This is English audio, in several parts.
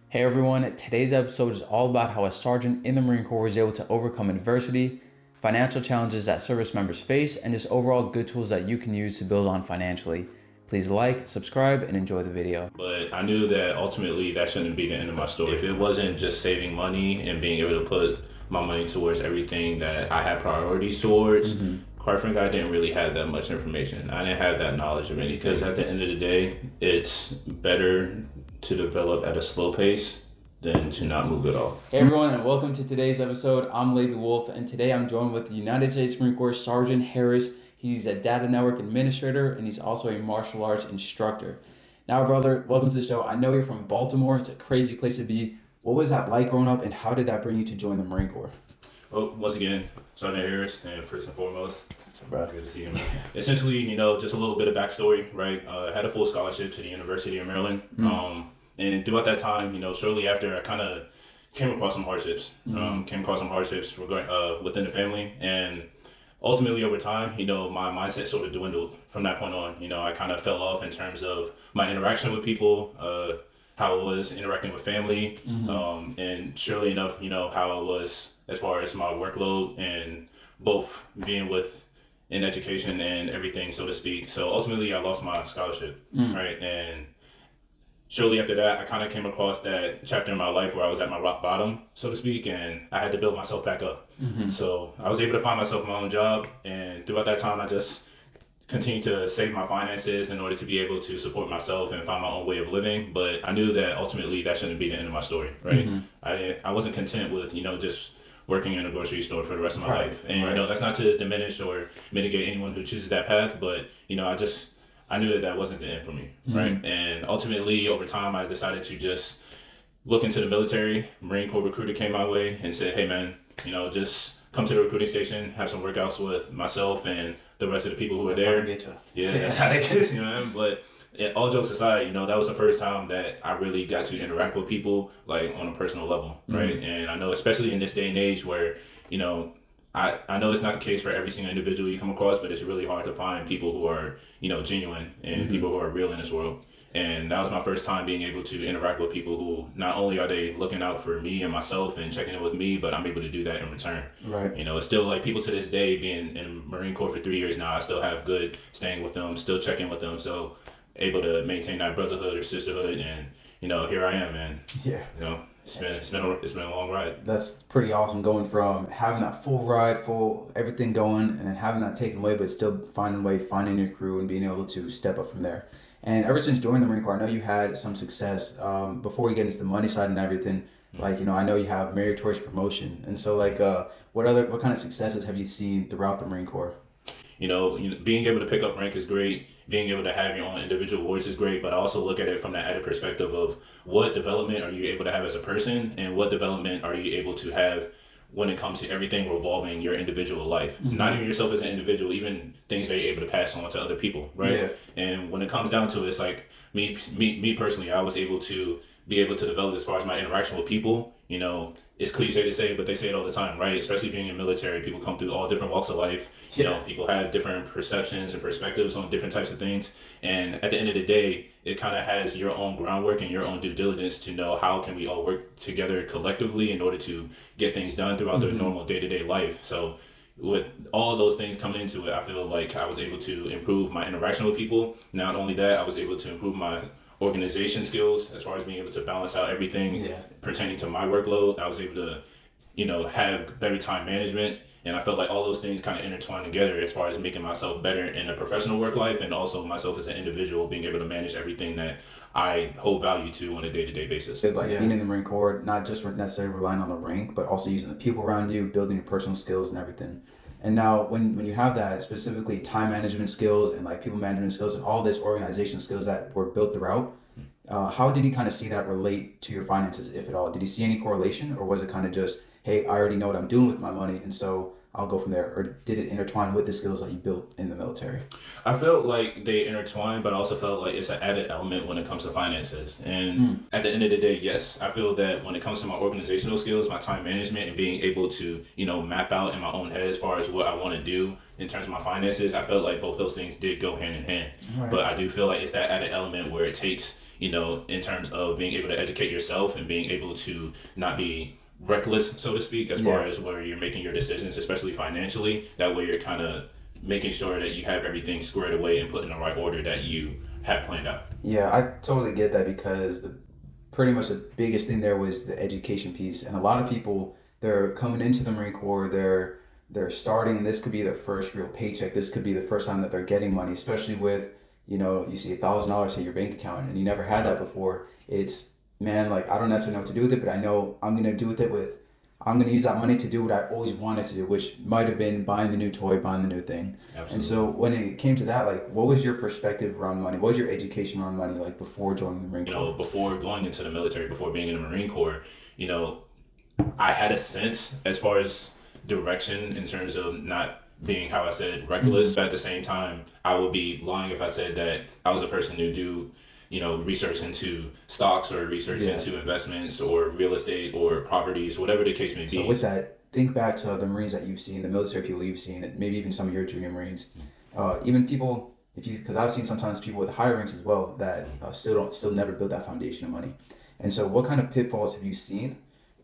Hey everyone, today's episode is all about how a sergeant in the Marine Corps was able to overcome adversity, financial challenges that service members face, and just overall good tools that you can use to build on financially. Please like, subscribe, and enjoy the video. But I knew that ultimately that shouldn't be the end of my story. If it wasn't just saving money and being able to put my money towards everything that I had priorities towards, quite frankly, I didn't really have that much information. I didn't have that knowledge of anything. Because at the end of the day, it's better to develop at a slow pace than to not move at all. Hey everyone, and welcome to today's episode. I'm Levi Wolf, and today I'm joined with the United States Marine Corps Sergeant Harris. He's a data network administrator, and he's also a martial arts instructor. Now, brother, welcome to the show. I know you're from Baltimore. It's a crazy place to be. What was that like growing up, and how did that bring you to join the Marine Corps? Well, once again, Sergeant Harris, and first and foremost, Bro. good to see you, man. Essentially, just a little bit of backstory, right? I had a full scholarship to the University of Maryland. And throughout that time, shortly after, I kind of came across some hardships. Within the family. And ultimately, over time, my mindset sort of dwindled from that point on. I kind of fell off in terms of my interaction with people, how I was interacting with family, and surely enough, how I was as far as my workload and both being in education and everything, so to speak. So ultimately, I lost my scholarship, right? And shortly after that, I kind of came across that chapter in my life where I was at my rock bottom, so to speak, and I had to build myself back up. So I was able to find myself my own job, and throughout that time, I just continued to save my finances in order to be able to support myself and find my own way of living. But I knew that ultimately that shouldn't be the end of my story, right? I wasn't content with, just working in a grocery store for the rest of my life. And, that's not to diminish or mitigate anyone who chooses that path, but, I knew that wasn't the end for me, right? And ultimately, over time, I decided to just look into the military. Marine Corps recruiter came my way and said, hey, man, just come to the recruiting station, have some workouts with myself and the rest of the people who were there. That's how they get you, But all jokes aside, that was the first time that I really got to interact with people, like, on a personal level, right? And I know, especially in this day and age where, I know it's not the case for every single individual you come across, but it's really hard to find people who are, genuine and people who are real in this world. And that was my first time being able to interact with people who not only are they looking out for me and myself and checking in with me, but I'm able to do that in return. Right. It's still like people to this day, being in Marine Corps for 3 years now, I still have good staying with them, still checking with them. So able to maintain that brotherhood or sisterhood. And, here I am, man. Yeah. It's been a long ride. That's pretty awesome, going from having that full ride, full everything going, and then having that taken away, but still finding a way, finding your crew, and being able to step up from there. And ever since joining the Marine Corps, I know you had some success. Before we get into the money side and everything, I know you have meritorious promotion. And so, what kind of successes have you seen throughout the Marine Corps? Being able to pick up rank is great. Being able to have your own individual awards is great, but I also look at it from the added perspective of what development are you able to have as a person and what development are you able to have when it comes to everything revolving your individual life. Not even yourself as an individual, even things that you're able to pass on to other people, right? Yeah. And when it comes down to it, it's like me personally, I was able to develop as far as my interaction with people. It's cliche to say, but they say it all the time, right? Especially being in military, people come through all different walks of life. People have different perceptions and perspectives on different types of things. And at the end of the day, it kind of has your own groundwork and your own due diligence to know how can we all work together collectively in order to get things done throughout the normal day-to-day life. So with all of those things coming into it, I feel like I was able to improve my interaction with people. Not only that, I was able to improve my organization skills as far as being able to balance out everything pertaining to my workload. I was able to, have better time management. And I felt like all those things kind of intertwine together as far as making myself better in a professional work life and also myself as an individual, being able to manage everything that I hold value to on a day-to-day basis. Being in the Marine Corps, not just necessarily relying on the rank, but also using the people around you, building your personal skills and everything. And now when you have that, specifically time management skills and people management skills and all this organization skills that were built throughout, how did you kind of see that relate to your finances, if at all? Did you see any correlation, or was it kind of just, hey, I already know what I'm doing with my money, and so I'll go from there? Or did it intertwine with the skills that you built in the military? I felt like they intertwine, but I also felt like it's an added element when it comes to finances. And at the end of the day, yes, I feel that when it comes to my organizational skills, my time management, and being able to, map out in my own head as far as what I want to do in terms of my finances, I felt like both those things did go hand in hand. Right. But I do feel like it's that added element where it takes in terms of being able to educate yourself and being able to not be reckless, so to speak, as far Yeah. as where you're making your decisions, especially financially. That way you're kind of making sure that you have everything squared away and put in the right order that you have planned out. Yeah, I totally get that because pretty much the biggest thing there was the education piece, and a lot of people they're coming into the Marine Corps, they're starting, and this could be their first real paycheck. This could be the first time that they're getting money, especially with you see $1,000 hit your bank account, and you never had that before. It's man, like I don't necessarily know what to do with it, but I know I'm gonna do with it with. I'm gonna use that money to do what I always wanted to do, which might have been buying the new toy, buying the new thing. And Absolutely. so when it came to that, like, what was your perspective around money? What was your education around money like before joining the Marine Corps? Before going into the military, before being in the Marine Corps, you know, I had a sense as far as direction in terms of not being, how I said, reckless. Mm-hmm. But at the same time, I would be lying if I said that I was a person who do, research into stocks or research Yeah. into investments or real estate or properties, whatever the case may So be. with that, think back to the Marines that you've seen, the military people you've seen, and maybe even some of your junior Marines, even people. If you, because I've seen sometimes people with higher ranks as well that still never build that foundation of money. And so, what kind of pitfalls have you seen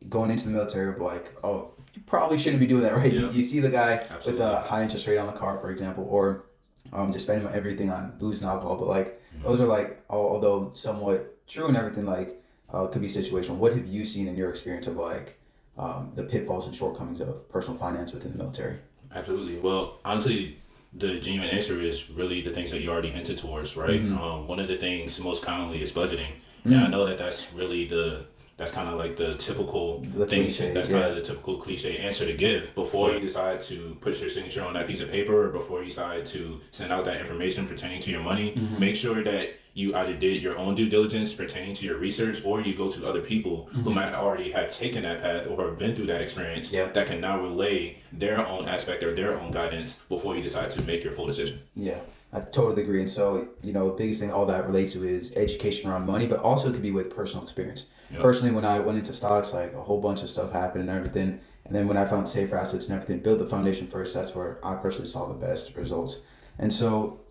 going into the military of like, oh, you probably shouldn't be doing that, right? Yeah, You see the guy with absolutely. a high interest rate on the car, for example, or just spending everything on booze and alcohol. But like, those are like, although somewhat true and everything, like, could be situational. What have you seen in your experience of like the pitfalls and shortcomings of personal finance within the military? Absolutely. Well, honestly, the genuine answer is really the things that you already hinted towards, right? Mm-hmm. One of the things most commonly is budgeting, and I Mm. know that that's kind of like the typical The thing. cliches, That's kind yeah. of the typical cliche answer to give before you decide to put your signature on that piece of paper, or before you decide to send out that information pertaining to your money. Mm-hmm. Make sure that you either did your own due diligence pertaining to your research, or you go to other people who Mm-hmm. might already have taken that path or have been through that experience Yeah. that can now relay their own aspect or their own guidance before you decide to make your full decision. Yeah, I totally agree. And so, the biggest thing all that relates to is education around money, but also it could be with personal experience. Yep. Personally, when I went into stocks, like a whole bunch of stuff happened and everything. And then when I found safer assets and everything, build the foundation first, that's where I personally saw the best results. And so,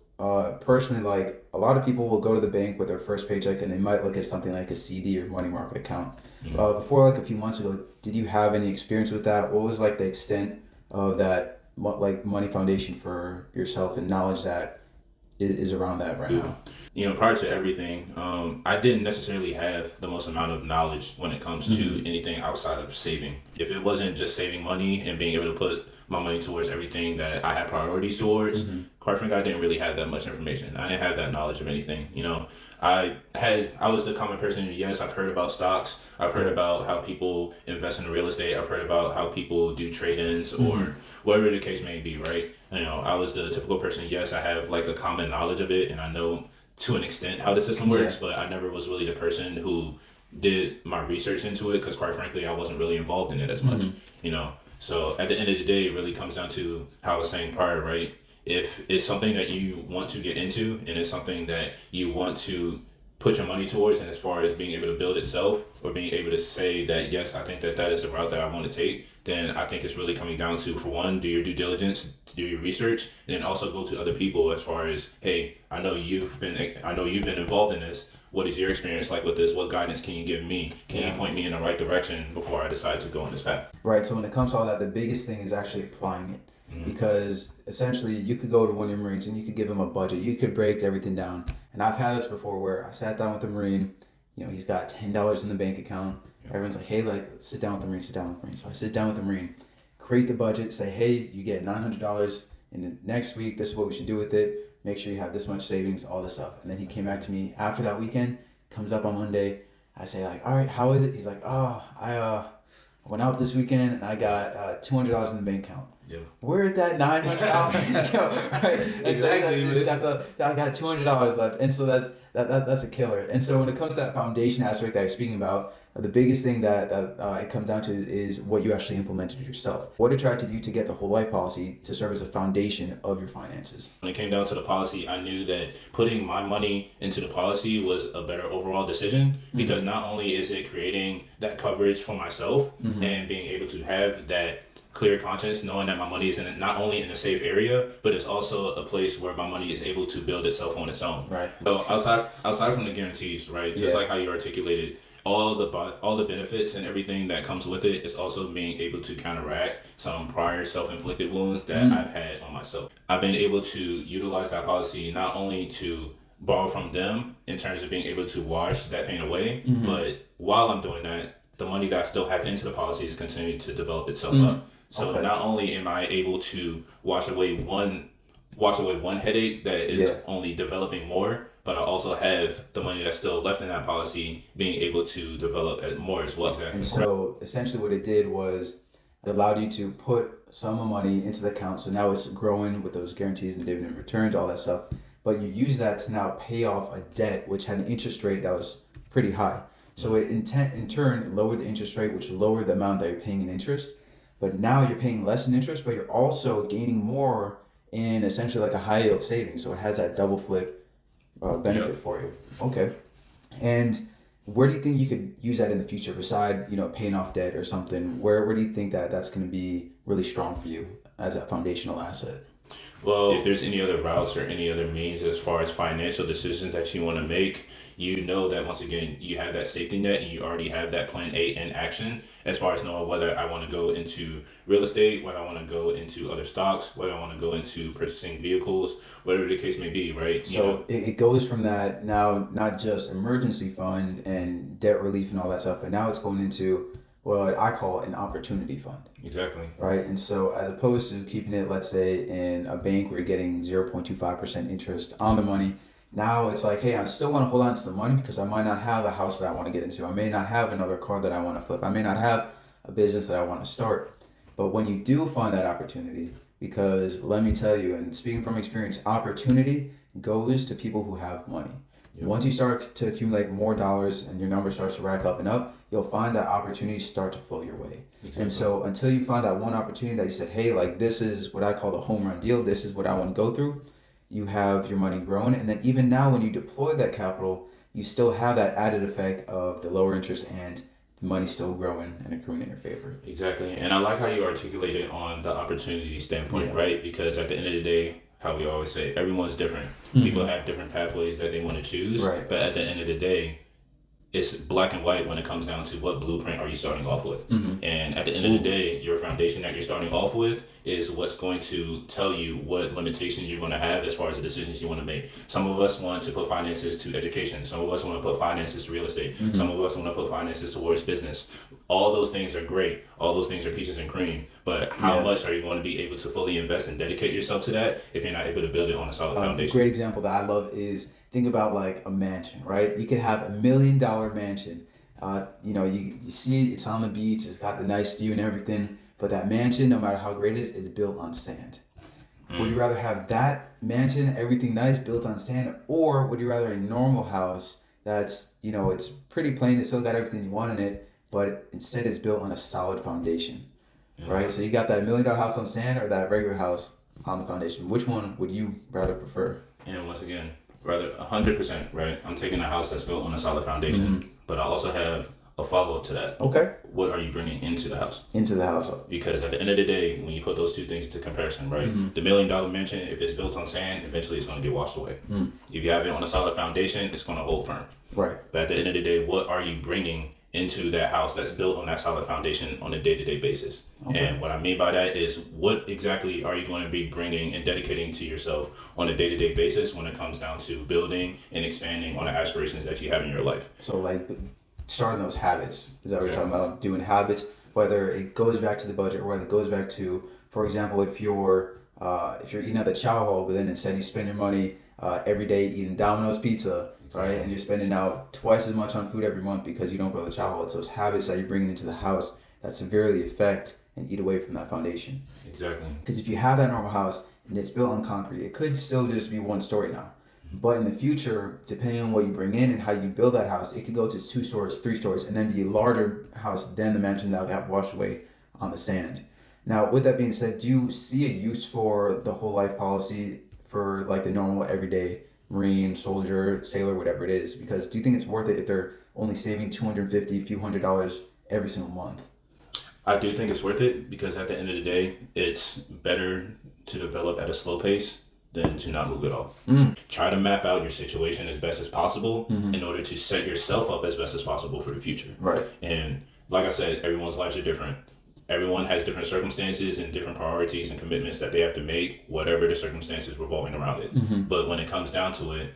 personally, like a lot of people will go to the bank with their first paycheck and they might look at something like a CD or money market account. Before, like a few months ago, did you have any experience with that? What was like the extent of that, like money foundation for yourself and knowledge that is around that right now? Prior to everything, I didn't necessarily have the most amount of knowledge when it comes to anything outside of saving. If it wasn't just saving money and being able to put my money towards everything that I had priorities towards, quite frankly, I didn't really have that much information. I didn't have that knowledge of anything. I was the common person who, yes, I've heard about stocks. I've heard Yeah. about how people invest in real estate. I've heard about how people do trade-ins or whatever the case may be, right? I was the typical person. Yes, I have like a common knowledge of it, and I know to an extent how the system Yeah. works, but I never was really the person who did my research into it because, quite frankly, I wasn't really involved in it as much, you know. So at the end of the day, it really comes down to how I was saying prior, right? If it's something that you want to get into and it's something that you want to put your money towards, and as far as being able to build itself or being able to say that, yes, I think that that is the route that I want to take, then I think it's really coming down to, for one, do your due diligence, do your research, and then also go to other people as far as, hey, I know you've been involved in this. What is your experience like with this? What guidance can you give me? Can you point me in the right direction before I decide to go on this path? Right. So when it comes to all that, the biggest thing is actually applying it. Because essentially you could go to one of your Marines and you could give him a budget. You could break everything down. And I've had this before where I sat down with a Marine, he's got $10 in the bank account. Everyone's like, hey, like, sit down with the Marine, sit down with the Marine. So I sit down with the Marine, create the budget, say, hey, you get $900 in the next week. This is what we should do with it. Make sure you have this much savings, all this stuff. And then he came back to me after that weekend, comes up on Monday. I say like, all right, how is it? He's like, oh, I went out this weekend and I got $200 in the bank account. Yeah. Where'd that $900 go? Right? Exactly. I got $200 left, and so that's a killer. And so when it comes to that foundation aspect that you're speaking about, the biggest thing that it comes down to is what you actually implemented yourself. What attracted you to get the whole life policy to serve as a foundation of your finances? When it came down to the policy, I knew that putting my money into the policy was a better overall decision because not only is it creating that coverage for myself and being able to have that clear conscience, knowing that my money is not only in a safe area, but it's also a place where my money is able to build itself on its own. Right. So outside from the guarantees, right? Just Yeah. like how you articulated, all the benefits and everything that comes with it is also being able to counteract some prior self-inflicted wounds that I've had on myself. I've been able to utilize that policy not only to borrow from them in terms of being able to wash that pain away, but while I'm doing that, the money that I still have into the policy is continuing to develop itself up. So Okay. not only am I able to wash away one headache that is Yeah. only developing more, but I also have the money that's still left in that policy being able to develop more as well. And so essentially what it did was it allowed you to put some money into the account. So now it's growing with those guarantees and dividend returns, all that stuff. But you use that to now pay off a debt which had an interest rate that was pretty high. So it in turn lowered the interest rate, which lowered the amount that you're paying in interest. But now you're paying less in interest, but you're also gaining more in essentially like a high yield savings. So it has that double flip benefit for you. Okay. And where do you think you could use that in the future beside, paying off debt or something? Where do you think that that's going to be really strong for you as a foundational asset? Well, if there's any other routes or any other means as far as financial decisions that you want to make, you know that once again, you have that safety net and you already have that plan A in action as far as knowing whether I want to go into real estate, whether I want to go into other stocks, whether I want to go into purchasing vehicles, whatever the case may be, right? So it goes from that now, not just emergency fund and debt relief and all that stuff, but now it's going into what I call an opportunity fund. Exactly. Right. And so as opposed to keeping it, let's say, in a bank where you're getting 0.25% interest on the money, now it's like, hey, I still want to hold on to the money because I might not have a house that I want to get into. I may not have another car that I want to flip. I may not have a business that I want to start. But when you do find that opportunity, because let me tell you, and speaking from experience, opportunity goes to people who have money. Yep. Once you start to accumulate more dollars and your number starts to rack up and up, you'll find that opportunities start to flow your way. Exactly. And so until you find that one opportunity that you said, hey, like this is what I call the home run deal, this is what I want to go through, you have your money growing. And then even now when you deploy that capital, you still have that added effect of the lower interest and the money still growing and accruing in your favor. Exactly. And I like how you articulated on the opportunity standpoint, right? Because at the end of the day, how we always say, everyone's different. People have different pathways that they want to choose. Right. But at the end of the day, it's black and white when it comes down to what blueprint are you starting off with. And at the end of the day, your foundation that you're starting off with is what's going to tell you what limitations you're going to have as far as the decisions you want to make. Some of us want to put finances to education. Some of us want to put finances to real estate. Some of us want to put finances towards business. All those things are great. All those things are peaches and cream. But how much are you going to be able to fully invest and dedicate yourself to that if you're not able to build it on a solid foundation? A great example that I love is think about like a mansion, right? You could have $1 million mansion. You see it, it's on the beach, it's got the nice view and everything, but that mansion, no matter how great it is built on sand. Would you rather have that mansion, everything nice, built on sand, or would you rather a normal house that's, it's pretty plain, it's still got everything you want in it, but instead it's built on a solid foundation, right? So you got that $1 million house on sand or that regular house on the foundation. Which one would you rather prefer? And once again, rather 100%, right? I'm taking a house that's built on a solid foundation, but I also have a follow-up to that. Okay. What are you bringing into the house? Into the house. Because at the end of the day, when you put those two things into comparison, right? The $1 million mansion, if it's built on sand, eventually it's going to get washed away. If you have it on a solid foundation, it's going to hold firm. Right. But at the end of the day, what are you bringing into that house that's built on that solid foundation on a day-to-day basis? Okay. And what I mean by that is what exactly are you going to be bringing and dedicating to yourself on a day-to-day basis when it comes down to building and expanding on the aspirations that you have in your life? So like starting those habits, is that what you're talking about? Doing habits, whether it goes back to the budget or whether it goes back to, for example, if you're eating at the chow hall, but then instead you spend your money every day eating Domino's pizza, right? And you're spending now twice as much on food every month because you don't go to the chow hall. It's those habits that you're bringing into the house that severely affect and eat away from that foundation. Exactly. Because if you have that normal house and it's built on concrete, it could still just be one story now. But in the future, depending on what you bring in and how you build that house, it could go to 2 stories, 3 stories, and then be a larger house than the mansion that got washed away on the sand. Now, with that being said, do you see a use for the whole life policy for like the normal everyday Marine, soldier, sailor, whatever it is? Because do you think it's worth it if they're only saving $250, a few $100 every single month? I do think it's worth it because at the end of the day, it's better to develop at a slow pace than to not move at all. Try to map out your situation as best as possible in order to set yourself up as best as possible for the future. Right. And like I said, everyone's lives are different. Everyone has different circumstances and different priorities and commitments that they have to make, whatever the circumstances revolving around it. But when it comes down to it,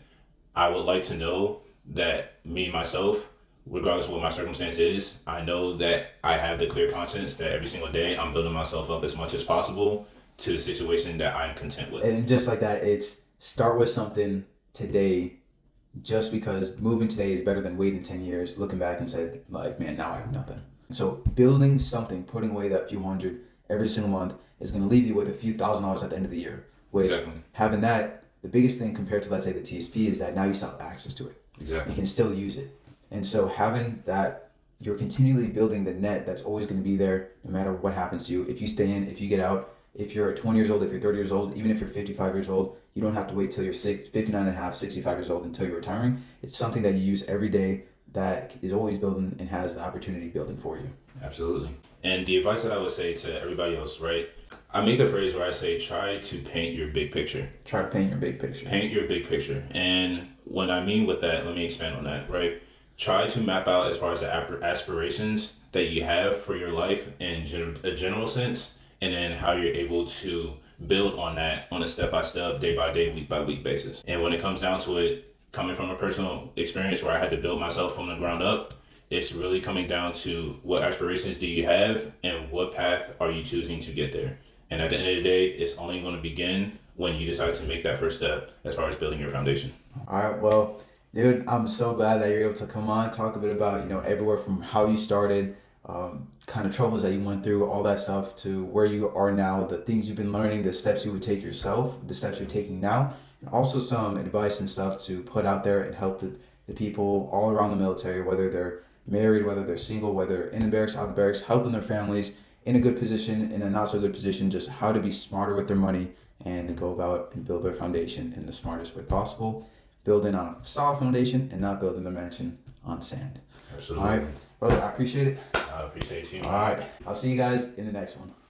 I would like to know that me, myself, regardless of what my circumstance is, I know that I have the clear conscience that every single day I'm building myself up as much as possible to the situation that I'm content with. And just like that, it's start with something today, just because moving today is better than waiting 10 years, looking back and said, like, man, now I have nothing. So building something, putting away that few hundred every single month is going to leave you with a few $1,000s at the end of the year. Which Exactly. having that, the biggest thing compared to, let's say, the TSP is that now you still have access to it. Exactly. You can still use it. And so having that, you're continually building the net that's always going to be there no matter what happens to you. If you stay in, if you get out, if you're 20 years old, if you're 30 years old, even if you're 55 years old, you don't have to wait till you're 59 and a half, 65 years old until you're retiring. It's something that you use every day that is always building and has the opportunity building for you. Absolutely. And the advice that I would say to everybody else, right? I make the phrase where I say, try to paint your big picture. Try to paint your big picture. Paint your big picture. And what I mean with that, let me expand on that, right? Try to map out as far as the aspirations that you have for your life in a general sense, and then how you're able to build on that on a step-by-step, day-by-day, week-by-week basis. And when it comes down to it, coming from a personal experience where I had to build myself from the ground up, it's really coming down to what aspirations do you have and what path are you choosing to get there. And at the end of the day, it's only going to begin when you decide to make that first step as far as building your foundation. All right, well, dude, I'm so glad that you're able to come on, talk a bit about, everywhere from how you started, kind of troubles that you went through, all that stuff, to where you are now, the things you've been learning, the steps you would take yourself, the steps you're taking now, and also some advice and stuff to put out there and help the people all around the military, whether they're married, whether they're single, whether in the barracks, out of the barracks, helping their families in a good position, in a not so good position, just how to be smarter with their money and go about and build their foundation in the smartest way possible. Building on a solid foundation and not building the mansion on sand. Absolutely. All right, brother, I appreciate it. I appreciate you. All right, I'll see you guys in the next one.